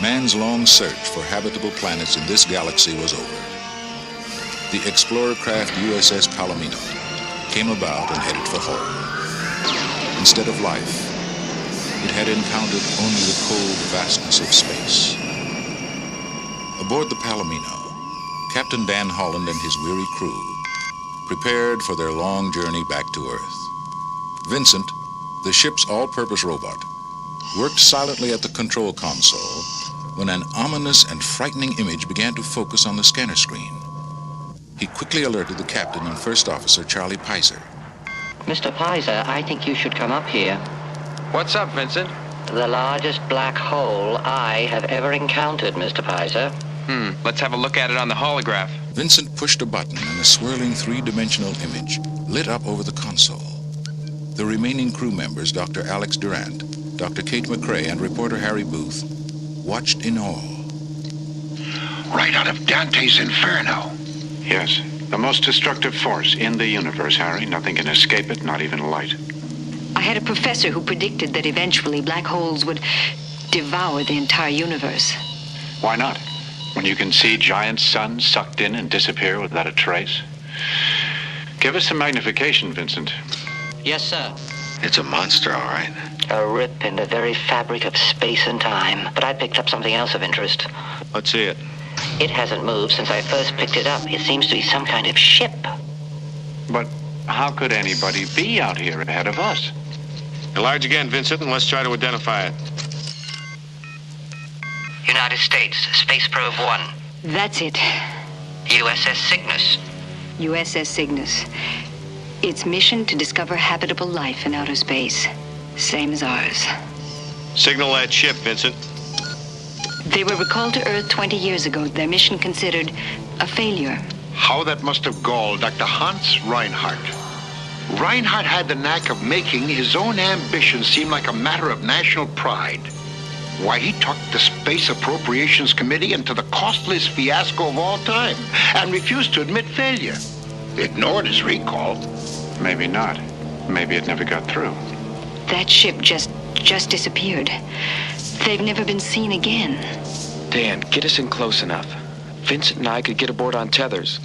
Man's long search for habitable planets in this galaxy was over. The explorer craft USS Palomino came about and headed for home. Instead of life, it had encountered only the cold vastness of space. Aboard the Palomino, Captain Dan Holland and his weary crew prepared for their long journey back to Earth. Vincent, the ship's all-purpose robot, worked silently at the control console when an ominous and frightening image began to focus on the scanner screen. He quickly alerted the captain and first officer, Charlie Pizer. Mr. Pizer, I think you should come up here. What's up, Vincent? The largest black hole I have ever encountered, Mr. Pizer. Let's have a look at it on the holograph. Vincent pushed a button and a swirling three-dimensional image lit up over the console. The remaining crew members, Dr. Alex Durant, Dr. Kate McCrae, and reporter Harry Booth, watched in awe. Right out of Dante's Inferno. Yes, the most destructive force in the universe, Harry. Nothing can escape it, not even light. I had a professor who predicted that eventually black holes would devour the entire universe. Why not? When you can see giant suns sucked in and disappear without a trace. Give us some magnification, Vincent. Yes, sir. It's a monster, all right. A rip in the very fabric of space and time. But I picked up something else of interest. Let's see it. It hasn't moved since I first picked it up. It seems to be some kind of ship. But how could anybody be out here ahead of us? Enlarge again, Vincent, and let's try to identify it. United States, Space Probe 1. That's it. USS Cygnus. USS Cygnus. Its mission to discover habitable life in outer space. Same as ours. Signal that ship, Vincent. They were recalled to Earth 20 years ago. Their mission considered a failure. How that must have galled Dr. Hans Reinhardt. Reinhardt had the knack of making his own ambition seem like a matter of national pride. Why, he talked the Space Appropriations Committee into the costliest fiasco of all time and refused to admit failure. Ignored his recall. Maybe not. Maybe it never got through. That ship just disappeared. They've never been seen again. Dan, get us in close enough. Vincent and I could get aboard on tethers.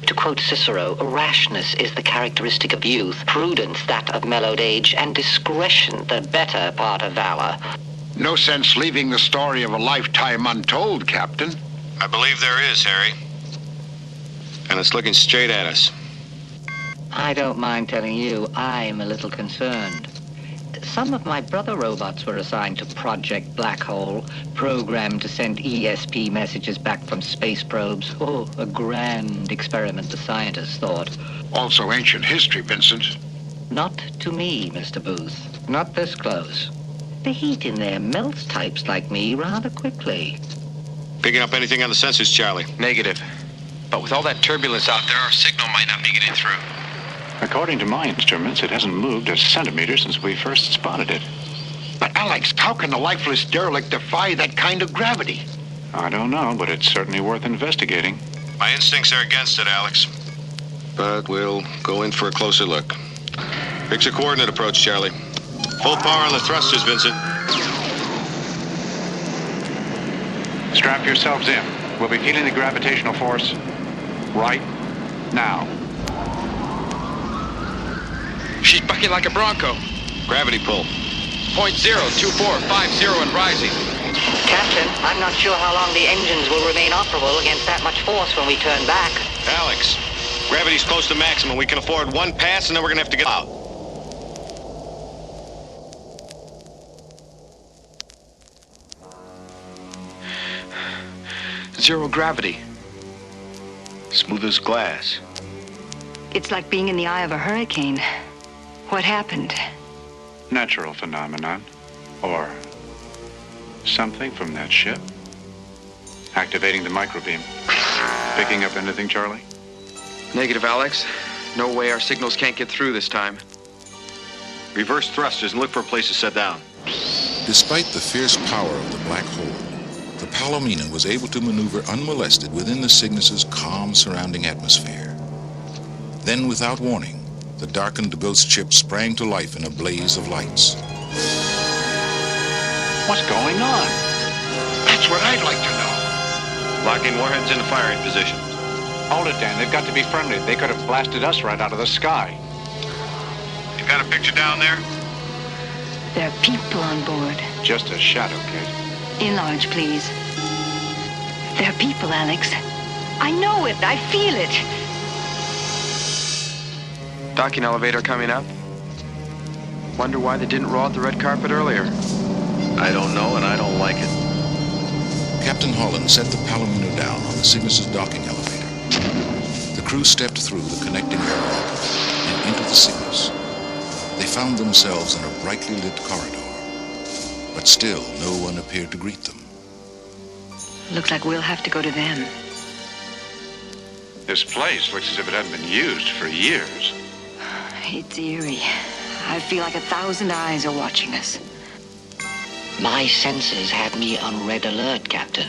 To quote Cicero, rashness is the characteristic of youth, prudence that of mellowed age, and discretion the better part of valor. No sense leaving the story of a lifetime untold, Captain. I believe there is, Harry. And it's looking straight at us. I don't mind telling you, I'm a little concerned. Some of my brother robots were assigned to Project Black Hole, programmed to send ESP messages back from space probes. Oh, a grand experiment, the scientists thought. Also ancient history, Vincent. Not to me, Mr. Booth. Not this close. The heat in there melts types like me rather quickly. Picking up anything on the sensors, Charlie? Negative. But with all that turbulence out there, our signal might not be getting through. According to my instruments, it hasn't moved a centimeter since we first spotted it. But Alex, how can the lifeless derelict defy that kind of gravity? I don't know, but it's certainly worth investigating. My instincts are against it, Alex. But we'll go in for a closer look. Fix a coordinate approach, Charlie. Full power on the thrusters, Vincent. Strap yourselves in. We'll be feeling the gravitational force right now. She's bucking like a bronco. Gravity pull. 0.02450 and rising. Captain, I'm not sure how long the engines will remain operable against that much force when we turn back. Alex, gravity's close to maximum. We can afford one pass, and then we're gonna have to get out. Zero gravity. Smooth as glass. It's like being in the eye of a hurricane. What happened? Natural phenomenon. Or something from that ship. Activating the microbeam. Picking up anything, Charlie? Negative, Alex. No way our signals can't get through this time. Reverse thrusters and look for a place to set down. Despite the fierce power of the black hole, the Palomino was able to maneuver unmolested within the Cygnus's calm surrounding atmosphere. Then, without warning, the darkened ghost ship sprang to life in a blaze of lights. What's going on? That's what I'd like to know. Locking warheads into firing position. Hold it, Dan. They've got to be friendly. They could have blasted us right out of the sky. You got a picture down there? There are people on board. Just a shadow, Kate. Enlarge, please. There are people, Alex. I know it. I feel it. Docking elevator coming up. Wonder why they didn't roll out the red carpet earlier. I don't know, and I don't like it. Captain Holland set the Palomino down on the Cygnus' docking elevator. The crew stepped through the connecting airlock and into the Cygnus. They found themselves in a brightly lit corridor, but still no one appeared to greet them. Looks like we'll have to go to them. This place looks as if it hadn't been used for years. It's eerie. I feel like 1,000 eyes are watching us. My sensors have me on red alert, Captain.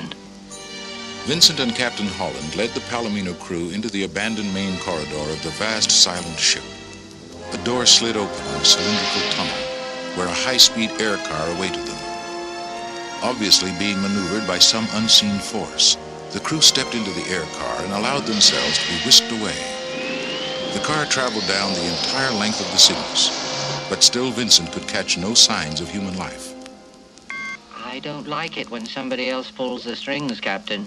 Vincent and Captain Holland led the Palomino crew into the abandoned main corridor of the vast silent ship. A door slid open in a cylindrical tunnel where a high-speed air car awaited them. Obviously being maneuvered by some unseen force, the crew stepped into the air car and allowed themselves to be whisked away. The car traveled down the entire length of the Cygnus, but still Vincent could catch no signs of human life. I don't like it when somebody else pulls the strings, Captain.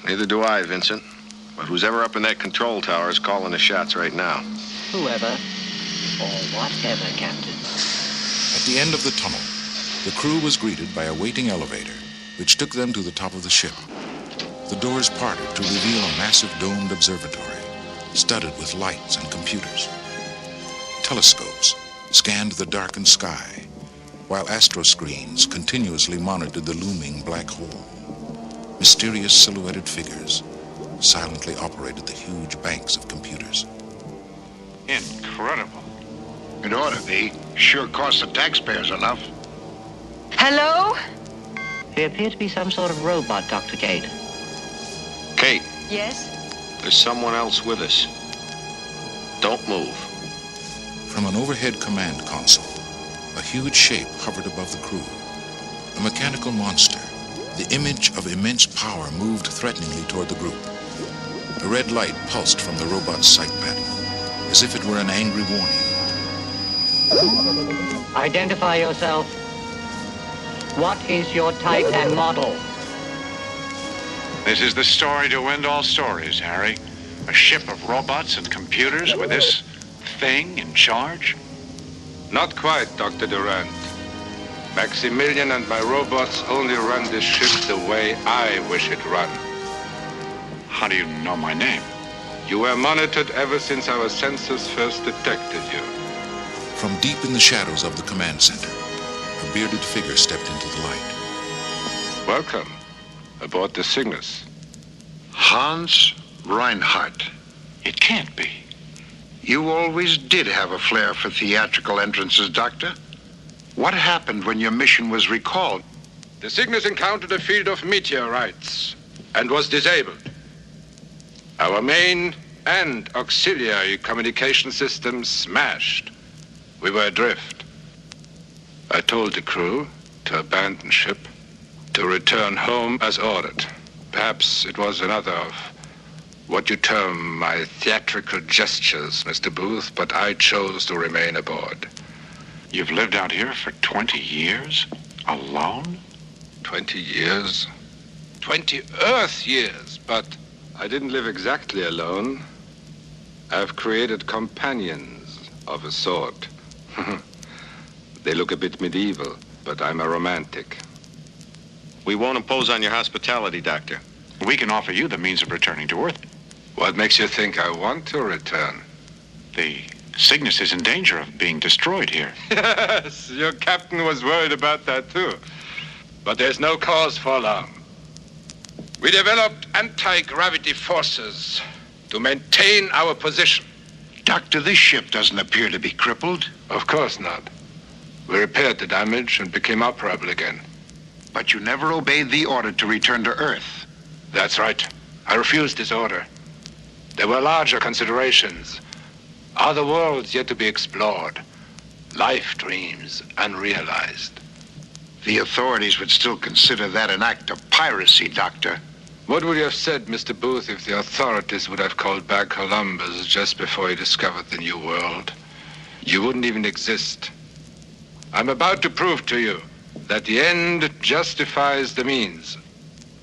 Neither do I, Vincent. But who's ever up in that control tower is calling the shots right now. Whoever or whatever, Captain. At the end of the tunnel, the crew was greeted by a waiting elevator, which took them to the top of the ship. The doors parted to reveal a massive domed observatory, studded with lights and computers. Telescopes scanned the darkened sky, while astroscreens continuously monitored the looming black hole. Mysterious silhouetted figures silently operated the huge banks of computers. Incredible. It ought to be. Sure costs the taxpayers enough. Hello? They appear to be some sort of robot, Dr. Kate. Kate, Yes? there's someone else with us. Don't move. From an overhead command console, a huge shape hovered above the crew. A mechanical monster, the image of immense power, moved threateningly toward the group. A red light pulsed from the robot's sight panel, as if it were an angry warning. Identify yourself. What is your type and model? This is the story to end all stories, Harry. A ship of robots and computers with this thing in charge? Not quite, Dr. Durant. Maximilian and my robots only run this ship the way I wish it run. How do you know my name? You were monitored ever since our sensors first detected you. From deep in the shadows of the command center, a bearded figure stepped into the light. Welcome aboard the Cygnus. Hans Reinhardt. It can't be. You always did have a flair for theatrical entrances, Doctor. What happened when your mission was recalled? The Cygnus encountered a field of meteorites and was disabled. Our main and auxiliary communication systems smashed. We were adrift. I told the crew to abandon ship, to return home as ordered. Perhaps it was another of what you term my theatrical gestures, Mr. Booth, but I chose to remain aboard. You've lived out here for 20 years? Alone? 20 years? 20 Earth years, but I didn't live exactly alone. I've created companions of a sort. They look a bit medieval, but I'm a romantic. We won't impose on your hospitality, Doctor. We can offer you the means of returning to Earth. What makes you think I want to return? The Cygnus is in danger of being destroyed here. Yes, your captain was worried about that too. But there's no cause for alarm. We developed anti-gravity forces to maintain our position. Doctor, this ship doesn't appear to be crippled. Of course not. We repaired the damage and became operable again. But you never obeyed the order to return to Earth. That's right. I refused this order. There were larger considerations. Other worlds yet to be explored. Life dreams unrealized. The authorities would still consider that an act of piracy, Doctor. What would you have said, Mr. Booth, if the authorities would have called back Columbus just before he discovered the New World? You wouldn't even exist. I'm about to prove to you that the end justifies the means.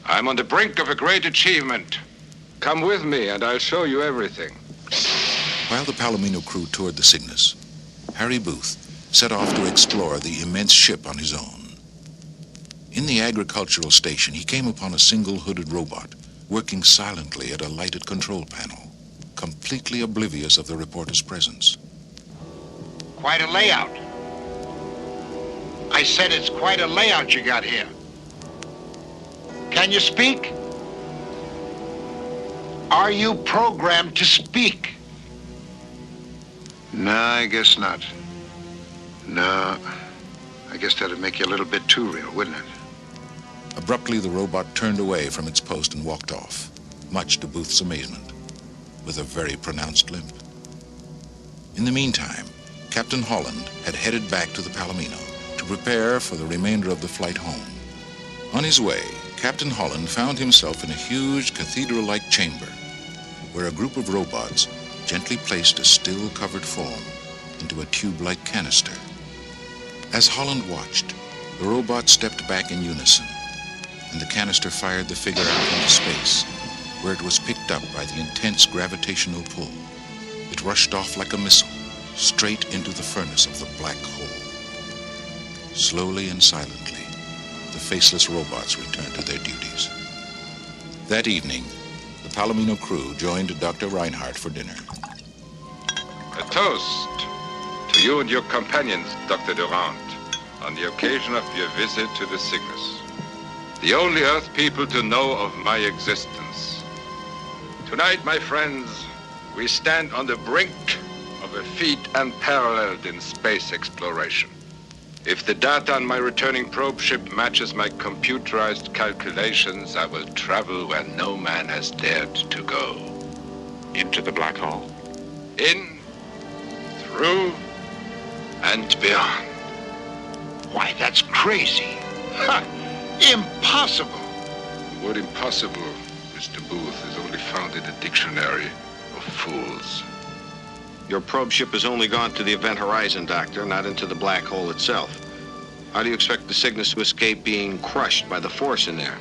I'm on the brink of a great achievement. Come with me and I'll show you everything. While the Palomino crew toured the Cygnus, Harry Booth set off to explore the immense ship on his own. In the agricultural station, he came upon a single hooded robot working silently at a lighted control panel, completely oblivious of the reporter's presence. Quite a layout. I said it's quite a layout you got here. Can you speak? Are you programmed to speak? No, I guess not. No, I guess that'd make you a little bit too real, wouldn't it? Abruptly, the robot turned away from its post and walked off, much to Booth's amazement, with a very pronounced limp. In the meantime, Captain Holland had headed back to the Palomino to prepare for the remainder of the flight home. On his way, Captain Holland found himself in a huge cathedral-like chamber where a group of robots gently placed a still-covered form into a tube-like canister. As Holland watched, the robot stepped back in unison, and the canister fired the figure out into space, where it was picked up by the intense gravitational pull. It rushed off like a missile, straight into the furnace of the black hole. Slowly and silently, the faceless robots returned to their duties. That evening, the Palomino crew joined Dr. Reinhardt for dinner. A toast to you and your companions, Dr. Durant, on the occasion of your visit to the Cygnus. The only Earth people to know of my existence. Tonight, my friends, we stand on the brink of a feat unparalleled in space exploration. If the data on my returning probe ship matches my computerized calculations, I will travel where no man has dared to go. Into the black hole. In, through, and beyond. Why, that's crazy. Ha! Impossible. The word impossible, Mr. Booth, is only found in the dictionary of fools. Your probe ship has only gone to the event horizon, Doctor, not into the black hole itself. How do you expect the Cygnus to escape being crushed by the force in there?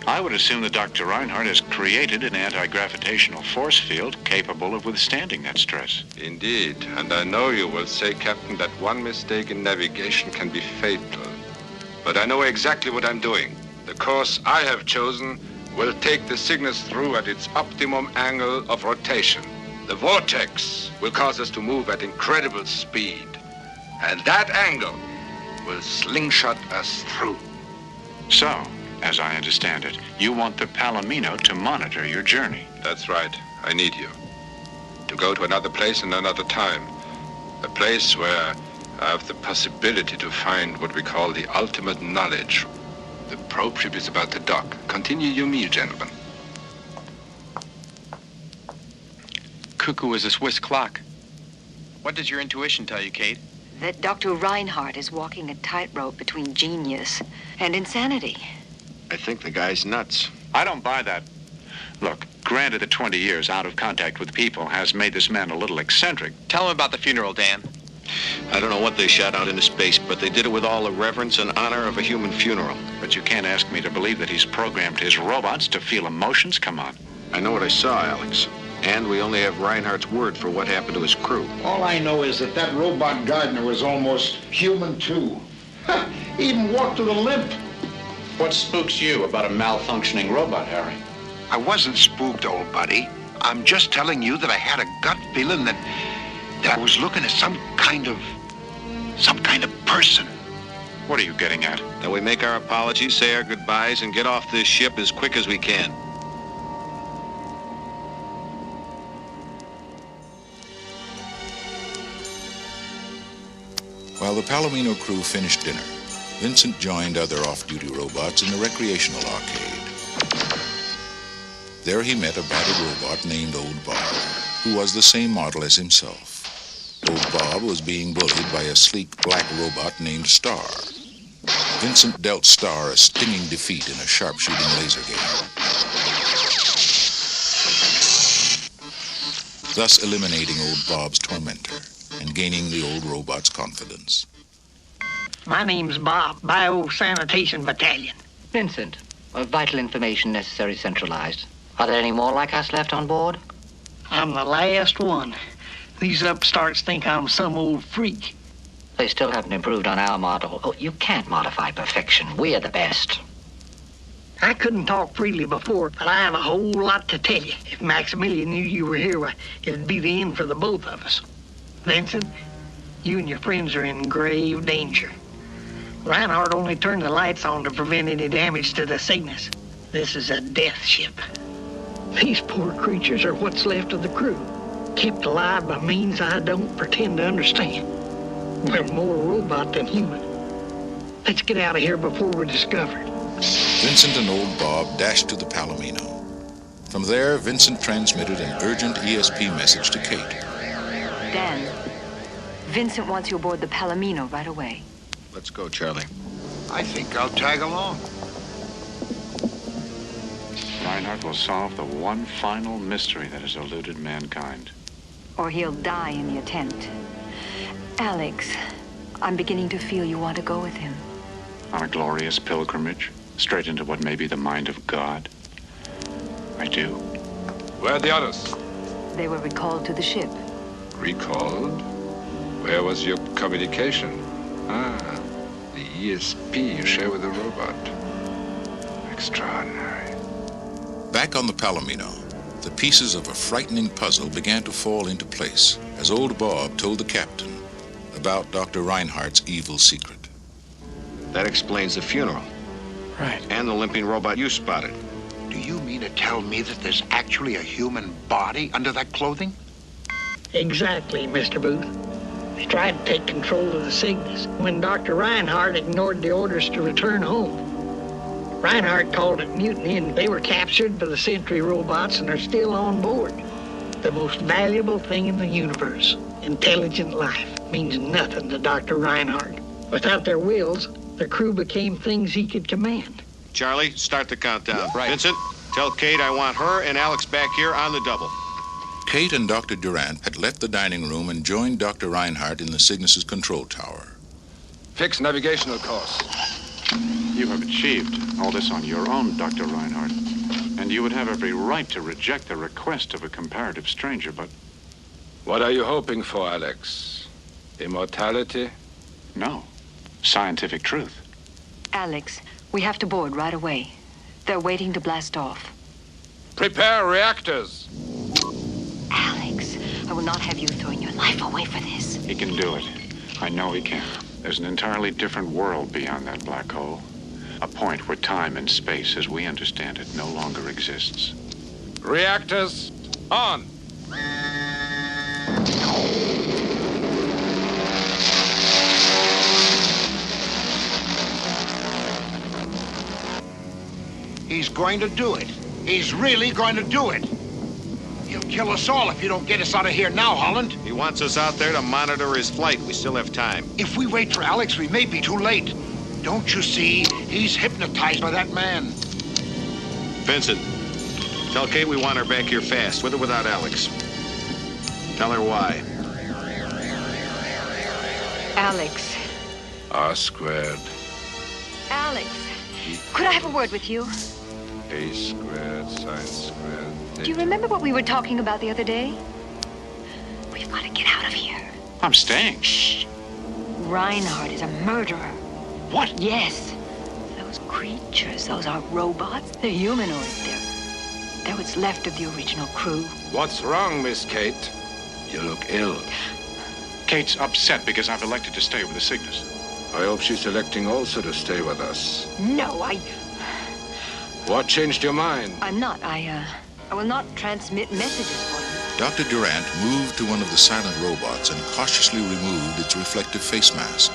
I would assume that Dr. Reinhardt has created an anti-gravitational force field capable of withstanding that stress. Indeed, and I know you will say, Captain, that one mistake in navigation can be fatal. But I know exactly what I'm doing. The course I have chosen will take the Cygnus through at its optimum angle of rotation. The vortex will cause us to move at incredible speed. And that angle will slingshot us through. So, as I understand it, you want the Palomino to monitor your journey. That's right. I need you. To go to another place and another time. A place where I have the possibility to find what we call the ultimate knowledge. The probe ship is about to dock. Continue your meal, gentlemen. Cuckoo is a Swiss clock. What does your intuition tell you, Kate? That Dr. Reinhardt is walking a tightrope between genius and insanity. I think the guy's nuts. I don't buy that. Look, granted that 20 years out of contact with people has made this man a little eccentric. Tell him about the funeral, Dan. I don't know what they shot out into space, but they did it with all the reverence and honor of a human funeral. But you can't ask me to believe that he's programmed his robots to feel emotions. Come on. I know what I saw, Alex. And we only have Reinhardt's word for what happened to his crew. All I know is that that robot gardener was almost human, too. He even walked with a limp. What spooks you about a malfunctioning robot, Harry? I wasn't spooked, old buddy. I'm just telling you that I had a gut feeling that I was looking at some kind of person. What are you getting at? That we make our apologies, say our goodbyes, and get off this ship as quick as we can. While the Palomino crew finished dinner, Vincent joined other off-duty robots in the recreational arcade. There he met a battered robot named Old Bob, who was the same model as himself. Old Bob was being bullied by a sleek black robot named Star. Vincent dealt Starr a stinging defeat in a sharpshooting laser game, thus eliminating old Bob's tormentor and gaining the old robot's confidence. My name's Bob, Biosanitation Battalion. Vincent, vital information necessary centralized. Are there any more like us left on board? I'm the last one. These upstarts think I'm some old freak. They still haven't improved on our model. Oh, you can't modify perfection. We're the best. I couldn't talk freely before, but I have a whole lot to tell you. If Maximilian knew you were here, well, it'd be the end for the both of us. Vincent, you and your friends are in grave danger. Reinhardt only turned the lights on to prevent any damage to the Cygnus. This is a death ship. These poor creatures are what's left of the crew, kept alive by means I don't pretend to understand. We're more robot than human. Let's get out of here before we're discovered. Vincent and old Bob dashed to the Palomino. From there, Vincent transmitted an urgent ESP message to Kate. Dan, Vincent wants you aboard the Palomino right away. Let's go, Charlie. I think I'll tag along. Reinhardt will solve the one final mystery that has eluded mankind. Or he'll die in the attempt. Alex, I'm beginning to feel you want to go with him. On a glorious pilgrimage, straight into what may be the mind of God. I do. Where are the others? They were recalled to the ship. Recalled? Where was your communication? Ah, the ESP you share with the robot. Extraordinary. Back on the Palomino, the pieces of a frightening puzzle began to fall into place as old Bob told the captain about Dr. Reinhardt's evil secret. That explains the funeral. Right. And the limping robot you spotted. Do you mean to tell me that there's actually a human body under that clothing? Exactly, Mr. Booth. They tried to take control of the Cygnus when Dr. Reinhardt ignored the orders to return home. Reinhardt called it mutiny, and they were captured by the Sentry robots and are still on board. The most valuable thing in the universe, intelligent life, means nothing to Dr. Reinhardt. Without their wills, the crew became things he could command. Charlie, start the countdown. Right. Vincent, tell Kate I want her and Alex back here on the double. Kate and Dr. Durant had left the dining room and joined Dr. Reinhardt in the Cygnus's control tower. Fix navigational course. You have achieved all this on your own, Dr. Reinhardt. And you would have every right to reject the request of a comparative stranger, but... What are you hoping for, Alex? Immortality? No. Scientific truth. Alex, we have to board right away. They're waiting to blast off. Prepare reactors. Alex, I will not have you throwing your life away for this. He can do it. I know he can. There's an entirely different world beyond that black hole. A point where time and space, as we understand it, no longer exists. Reactors on. He's going to do it. He's really going to do it. He'll kill us all if you don't get us out of here now, Holland. He wants us out there to monitor his flight. We still have time. If we wait for Alex, we may be too late. Don't you see? He's hypnotized by that man. Vincent, tell Kate we want her back here fast, with or without Alex. Tell her why. Alex. R squared. Alex, could I have a word with you? A squared, sine squared. Do you remember what we were talking about the other day? We've got to get out of here. I'm staying. Shh. Reinhardt is a murderer. What? Yes. Those creatures, those aren't robots. They're humanoids. They're what's left of the original crew. What's wrong, Miss Kate? You look ill. Kate's upset because I've elected to stay with the Cygnus. I hope she's electing also to stay with us. No, What changed your mind? I'm not. I will not transmit messages for you. Dr. Durant moved to one of the silent robots and cautiously removed its reflective face mask.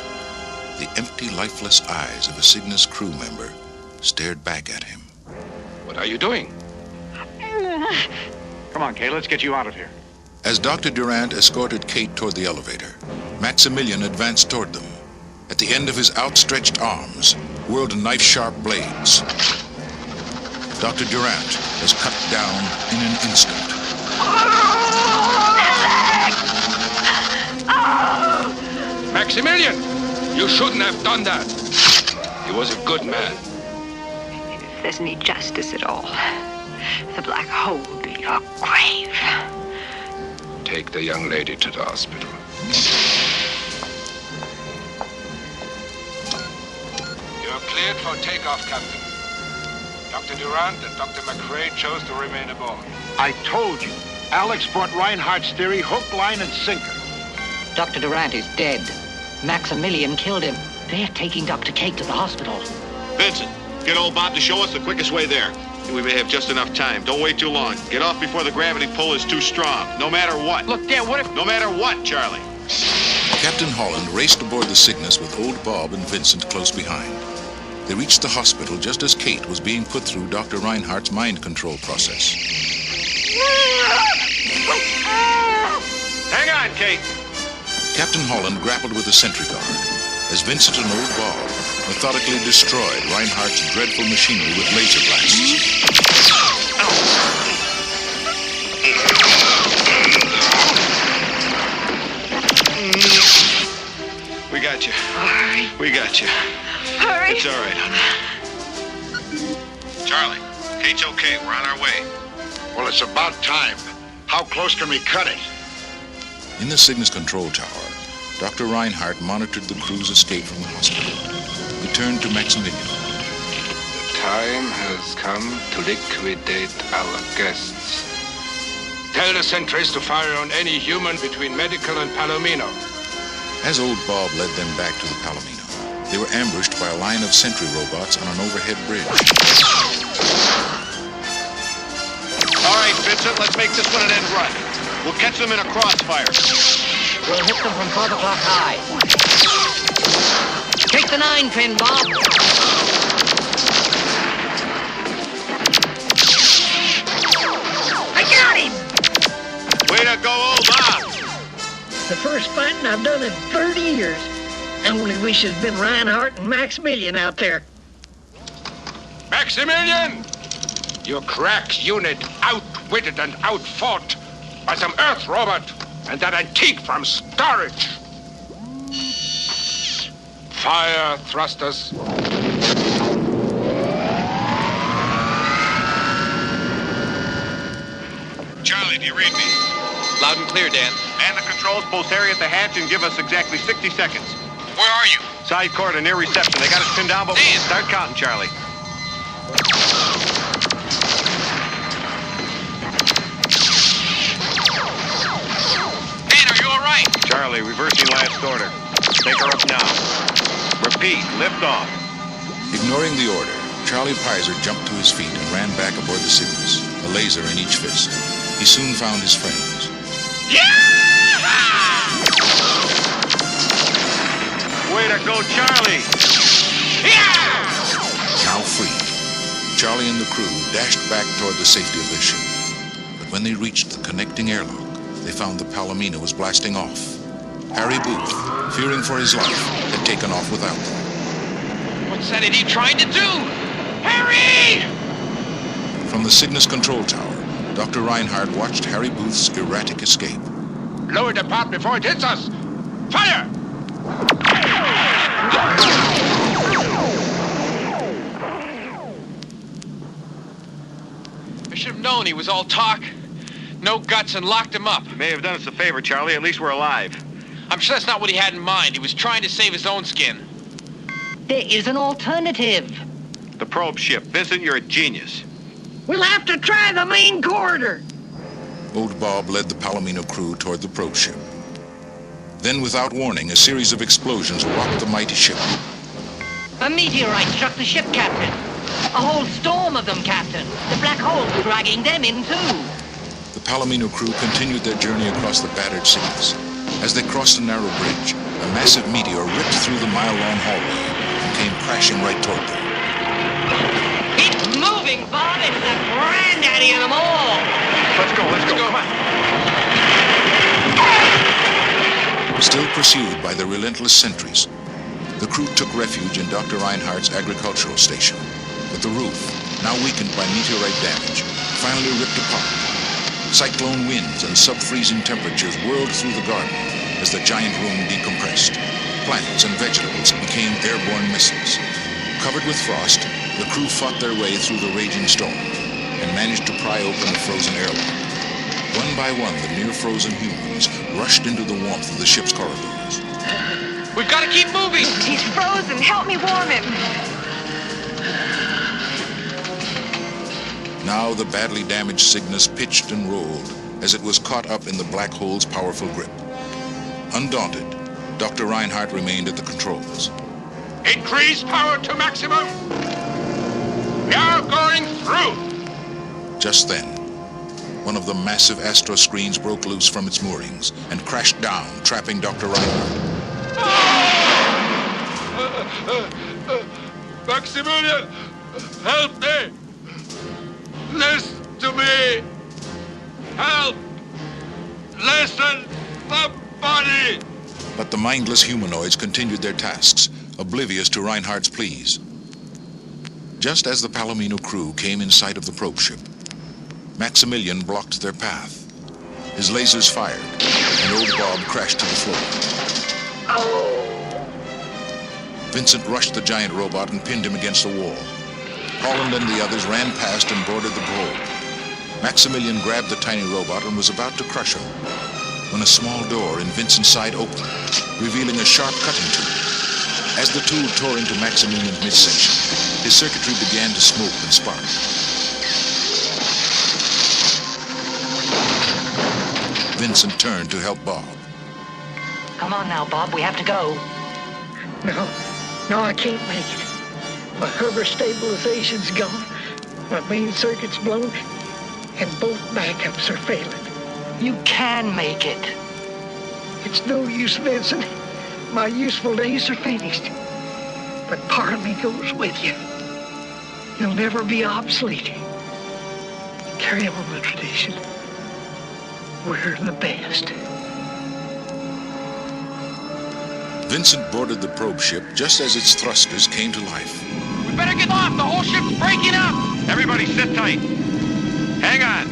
The empty, lifeless eyes of a Cygnus crew member stared back at him. What are you doing? Come on, Kate, let's get you out of here. As Dr. Durant escorted Kate toward the elevator, Maximilian advanced toward them. At the end of his outstretched arms whirled knife-sharp blades. Dr. Durant was cut down in an instant. Maximilian, you shouldn't have done that. He was a good man. If there's any justice at all, the black hole will be your grave. Take the young lady to the hospital. You're cleared for takeoff, Captain. Dr. Durant and Dr. McRae chose to remain aboard. I told you. Alex brought Reinhardt's theory hook, line, and sinker. Dr. Durant is dead. Maximilian killed him. They're taking Dr. Kate to the hospital. Vincent, get old Bob to show us the quickest way there. We may have just enough time. Don't wait too long. Get off before the gravity pull is too strong. No matter what. Look, Dad, what if... No matter what, Charlie. Captain Holland raced aboard the Cygnus with old Bob and Vincent close behind. They reached the hospital just as Kate was being put through Dr. Reinhardt's mind control process. Hang on, Kate. Captain Holland grappled with the sentry guard as Vincent and old Bob methodically destroyed Reinhardt's dreadful machinery with laser blasts. We got you. Hurry. We got you. Hurry. It's all right, honey. Charlie, Kate's okay. We're on our way. Well, it's about time. How close can we cut it? In the Cygnus control tower, Dr. Reinhardt monitored the crew's escape from the hospital. He turned to Maximilian. The time has come to liquidate our guests. Tell the sentries to fire on any human between Medical and Palomino. As old Bob led them back to the Palomino, they were ambushed by a line of sentry robots on an overhead bridge. All right, Vincent, let's make this one an end run. We'll catch them in a crossfire. We'll hit them from 12 o'clock high. Take the 9-pin, Bob. I got him! Way to go, old Bob. The first fighting I've done in 30 years. I only wish it'd been Reinhardt and Maximilian out there. Maximilian! Your crack unit outwitted and outfought by some Earth robot and that antique from storage. Fire thrusters. Charlie, do you read me? Loud and clear, Dan. Man the controls, pulse Harry at the hatch, and give us exactly 60 seconds. Where are you? Side corridor near reception. They got us pinned down, but Dan! start counting, Charlie. Dan, are you all right? Charlie, reversing last order. Take her up now. Repeat, lift off. Ignoring the order, Charlie Pizer jumped to his feet and ran back aboard the Cygnus, a laser in each fist. He soon found his friends. Way to go, Charlie! Now freed, Charlie and the crew dashed back toward the safety of their ship. But when they reached the connecting airlock, they found the Palomino was blasting off. Harry Booth, fearing for his life, had taken off without them. What's that idiot trying to do? Harry! From the Cygnus control tower, Dr. Reinhardt watched Harry Booth's erratic escape. Lower the part before it hits us. Fire! I should have known he was all talk, no guts, and locked him up. You may have done us a favor, Charlie. At least we're alive. I'm sure that's not what he had in mind. He was trying to save his own skin. There is an alternative. The probe ship. Vincent, you're a genius. We'll have to try the main corridor. Old Bob led the Palomino crew toward the probe ship. Then, without warning, a series of explosions rocked the mighty ship. A meteorite struck the ship, Captain. A whole storm of them, Captain. The black hole's dragging them in, too. The Palomino crew continued their journey across the battered Cygnus. As they crossed a narrow bridge, a massive meteor ripped through the mile-long hallway and came crashing right toward them. It's moving, Bob. It's the granddaddy of them all. Let's go, come on. Still pursued by the relentless sentries, The crew took refuge in Dr. Reinhardt's agricultural station, but the roof, now weakened by meteorite damage, finally ripped apart. Cyclone winds and sub-freezing temperatures whirled through the garden as the giant room decompressed. Plants and vegetables became airborne missiles. Covered with frost, the crew fought their way through the raging storm and managed to pry open the frozen airlock. One by one, the near-frozen humans rushed into the warmth of the ship's corridors. We've got to keep moving! He's frozen. Help me warm him. Now the badly damaged Cygnus pitched and rolled as it was caught up in the black hole's powerful grip. Undaunted, Dr. Reinhardt remained at the controls. Increase power to maximum! We are going through! Just then, one of the massive astro screens broke loose from its moorings and crashed down, trapping Dr. Reinhardt. Maximilian, help me! Listen to me! Help! Listen, somebody! But the mindless humanoids continued their tasks, oblivious to Reinhardt's pleas. Just as the Palomino crew came in sight of the probe ship, Maximilian blocked their path. His lasers fired, and old Bob crashed to the floor. Vincent rushed the giant robot and pinned him against a wall. Holland and the others ran past and boarded the probe. Maximilian grabbed the tiny robot and was about to crush him when a small door in Vincent's side opened, revealing a sharp cutting tool. As the tool tore into Maximilian's midsection, his circuitry began to smoke and spark. Vincent turned to help Bob. Come on now, Bob. We have to go. No, I can't make it. My hover stabilization's gone, my main circuit's blown, and both backups are failing. You can make it. It's no use, Vincent. My useful days are finished. But part of me goes with you. You'll never be obsolete. Carry on the tradition. We're the best. Vincent boarded the probe ship just as its thrusters came to life. We better get off! The whole ship's breaking up! Everybody sit tight. Hang on.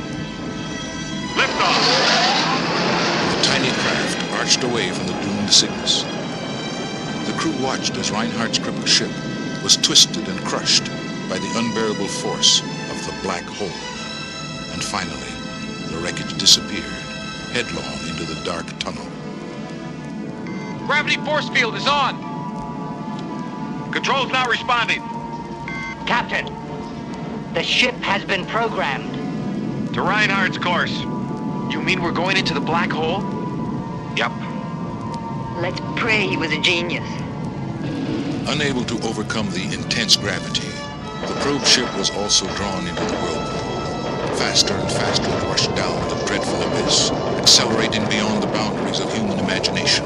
Lift off. The tiny craft arched away from the doomed Cygnus. The crew watched as Reinhardt's crippled ship was twisted and crushed by the unbearable force of the black hole. And finally, the wreckage disappeared, headlong into the dark tunnel. Gravity force field is on! Control's not responding. Captain, the ship has been programmed. To Reinhardt's course. You mean we're going into the black hole? Yep. Let's pray he was a genius. Unable to overcome the intense gravity, the probe ship was also drawn into the whirlpool. Faster and faster it rushed down the dreadful abyss, accelerating beyond the boundaries of human imagination.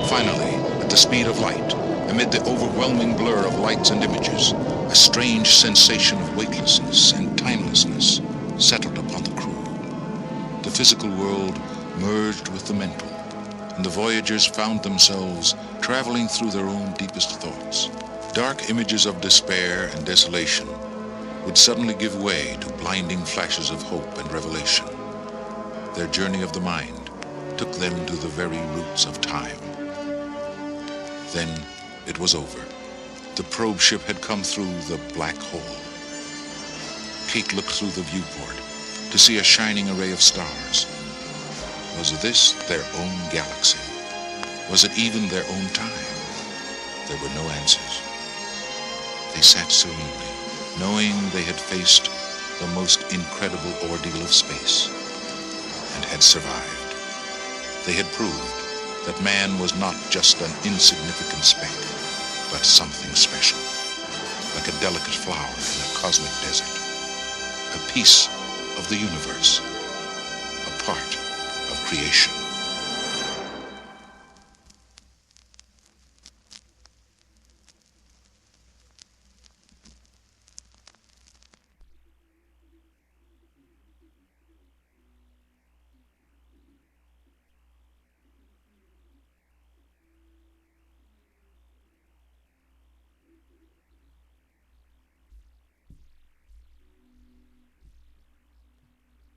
Finally, at the speed of light, amid the overwhelming blur of lights and images, a strange sensation of weightlessness and timelessness settled upon the crew. The physical world merged with the mental, and the voyagers found themselves traveling through their own deepest thoughts. Dark images of despair and desolation would suddenly give way to blinding flashes of hope and revelation. Their journey of the mind took them to the very roots of time. Then it was over. The probe ship had come through the black hole. Kate looked through the viewport to see a shining array of stars. Was this their own galaxy? Was it even their own time? There were no answers. They sat serenely, knowing they had faced the most incredible ordeal of space and had survived. They had proved that man was not just an insignificant speck, but something special, like a delicate flower in a cosmic desert, a piece of the universe, a part of creation.